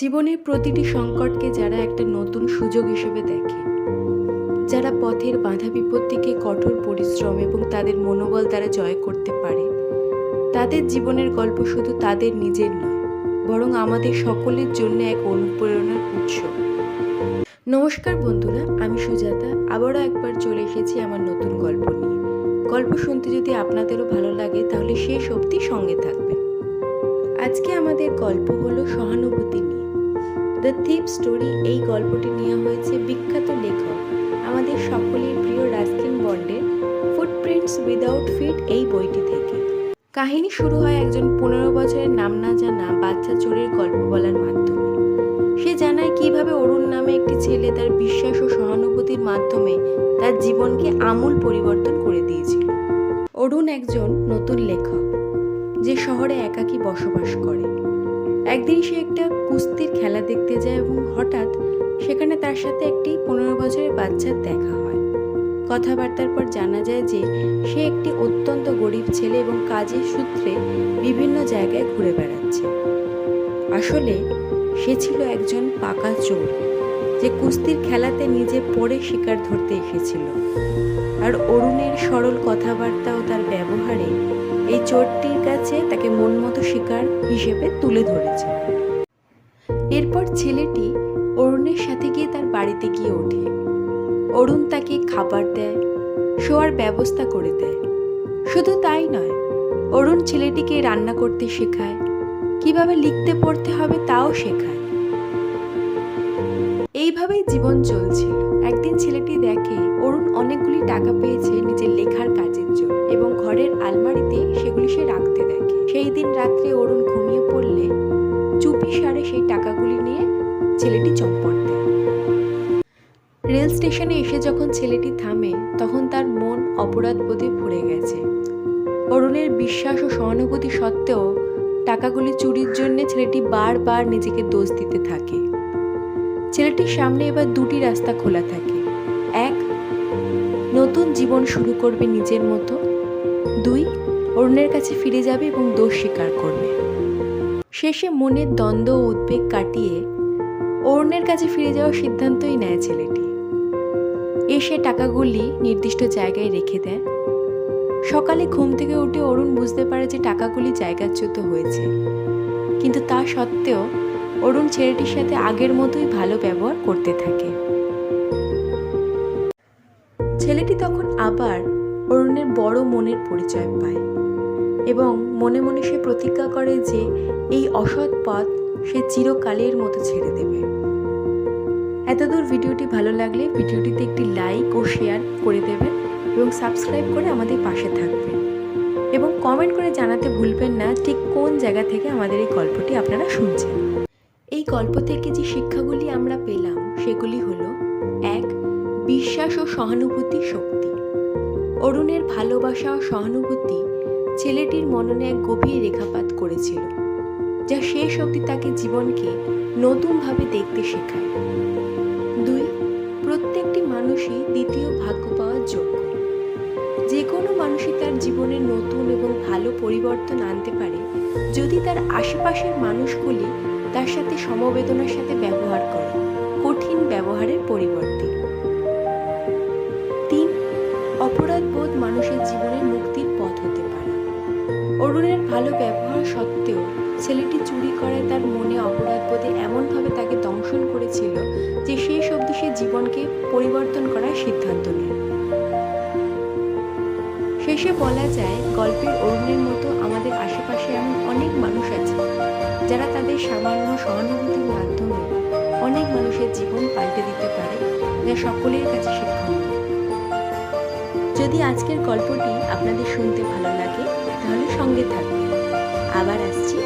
জীবনের প্রতিটি সংকটকে যারা একটা নতুন সুযোগ হিসেবে দেখে, যারা পথের বাধা বিপত্তিকে কঠোর পরিশ্রম এবং তাদের মনোবল দ্বারা জয় করতে পারে, তাদের জীবনের গল্প শুধু তাদের নিজের নয়, বরং আমাদের সকলের জন্য এক অনুপ্রেরণার উৎস। নমস্কার বন্ধুরা, আমি সুজাতা আবারও একবার চলে এসেছি আমার নতুন গল্প নিয়ে। গল্প শুনতে যদি আপনাদেরও ভালো লাগে তাহলে শেষ অবধি সঙ্গে থাকবেন। আজকে আমাদের গল্প হলো সহানুভূতি নিয়ে। দ্য থিপ স্টোরি এই গল্পটি নেওয়া হয়েছে বিখ্যাত লেখক আমাদের সকলের প্রিয় রাস্কিন বন্ডের ফুটপ্রিন্টস উইদাউট ফিট এই বইটি থেকে। কাহিনী শুরু হয় একজন 15 বছরের নাম না জানা বাচ্চা চোরের গল্প বলার মাধ্যমে। সে জানায় কিভাবে অরুণ নামে একটি ছেলে তার বিশ্বাস ও সহানুভূতির মাধ্যমে তার জীবনকে আমূল পরিবর্তন করে দিয়েছিল। অরুণ একজন নতুন লেখক যে শহরে একাকী বসবাস করে। একদিন সে একটা কুস্তির খেলা দেখতে যায় এবং হঠাৎ সেখানে তার সাথে একটি 15 বছরের বাচ্চার দেখা হয়। কথাবার্তার পর জানা যায় যে সে একটি অত্যন্ত গরিব ছেলে এবং কাজের সূত্রে বিভিন্ন জায়গায় ঘুরে বেড়াচ্ছে। আসলে সে ছিল একজন পাকা চোর যে কুস্তির খেলাতে নিজে পড়ে শিকার ধরতে এসেছিল। আর অরুণের সরল কথাবার্তা ও তার ব্যবহারে এই চোরটির কাছে তাকে মন মতো শিকার হিসেবে তুলে ধরেছে। এরপর ছেলেটি অরুণের সাথে গিয়ে তার বাড়িতে গিয়ে ওঠে। অরুণ তাকে খাবার দেয়, শোয়ার ব্যবস্থা করে দেয়। শুধু তাই নয়, অরুণ ছেলেটিকে রান্না করতে শেখায়, কিভাবে লিখতে পড়তে হবে তাও শেখায়। এইভাবেই জীবন চলছিল। একদিন ছেলেটি দেখে অরুণ অনেকগুলি টাকা পেয়েছে নিজের লেখার কাজের জন্য এবং ঘরের আলমারিতে সেগুলি সে রাখতে দেখে। সেই দিন রাত্রে অরুণ ঘুমিয়ে পড়লে চুপি সারে সেই টাকাগুলি নিয়ে ছেলেটি চম্পট দেয়। রেল স্টেশনে এসে যখন ছেলেটি থামে তখন তার মন অপরাধ বোধে ভরে গেছে। অরুণের বিশ্বাস ও সহানুভূতি সত্ত্বেও টাকাগুলি চুরির জন্য ছেলেটি বারবার নিজেকে দোষ দিতে থাকে। ছেলেটির সামনে এবার দুটি রাস্তা খোলা থাকে। এক, নতুন জীবন শুরু করবে নিজের মতো। দুই, অরুণের কাছে ফিরে যাবে এবং দোষ স্বীকার করবে। শেষে মনের দ্বন্দ্ব ও উদ্বেগ কাটিয়ে অরুণের কাছে ফিরে যাওয়ার সিদ্ধান্তই নেয় ছেলেটি। এসে টাকাগুলি নির্দিষ্ট জায়গায় রেখে দেয়। সকালে ঘুম থেকে উঠে অরুণ বুঝতে পারে যে টাকাগুলি জায়গাচ্যুত হয়েছে, কিন্তু তা সত্ত্বেও অরুণ ছেলেটির সাথে আগের মতোই ভালো ব্যবহার করতে থাকে। ছেলেটি তখন আবার অরুণের বড় মনের পরিচয় পায় এবং মনে মনে সে প্রতিজ্ঞা করে যে এই অসৎ পথ সে চিরকালের মতো ছেড়ে দেবে। এতদূর ভিডিওটি ভালো লাগলে ভিডিওটিতে একটি লাইক ও শেয়ার করে দেবেন এবং সাবস্ক্রাইব করে আমাদের পাশে থাকবেন এবং কমেন্ট করে জানাতে ভুলবেন না ঠিক কোন জায়গা থেকে আমাদের এই গল্পটি আপনারা শুনছেন। এই গল্প থেকে যে শিক্ষাগুলি আমরা পেলাম সেগুলি হলো: 1. বিশ্বাস ও সহানুভূতি শক্তি। অরুণের ভালোবাসা ও সহানুভূতি ছেলেটির মননে এক গভীর রেখাপাত করেছিল, যা শেষ অবধি তাকে জীবনকে নতুনভাবে দেখতে শেখায়। 2. প্রত্যেকটি মানুষই দ্বিতীয় ভাগ্য পাওয়ার যোগ্য। যে কোনো মানুষই তার জীবনে নতুন এবং ভালো পরিবর্তন আনতে পারে যদি তার আশেপাশের মানুষগুলি তার সাথে সমবেদনার সাথে ব্যবহার করে, কঠিন ব্যবহারের পরিবর্তে। 3. অপরাধ বোধ মানুষের জীবনে মুক্তির পথ হতে পারে। অরুণের ভালো ব্যবহার সত্ত্বেও ছেলেটি চুরি করায় তার মনে অপরাধ বোধে এমনভাবে তাকে দংশন করেছিল যে শেষ অবধি সে জীবনকে পরিবর্তন করার সিদ্ধান্ত নেয়। শেষে বলা যায়, গল্পের অরুণের মতো আমাদের আশেপাশে এমন অনেক মানুষ আছে যারা তাদের সামান্য সহানুভূতির মাধ্যমে অনেক মানুষের জীবন পাল্টে দিতে পারে, যা সকলের কাছে শিক্ষণীয়। যদি আজকের গল্পটি আপনাদের শুনতে ভালো লাগে তাহলে সঙ্গে থাকবেন। আবার আসছি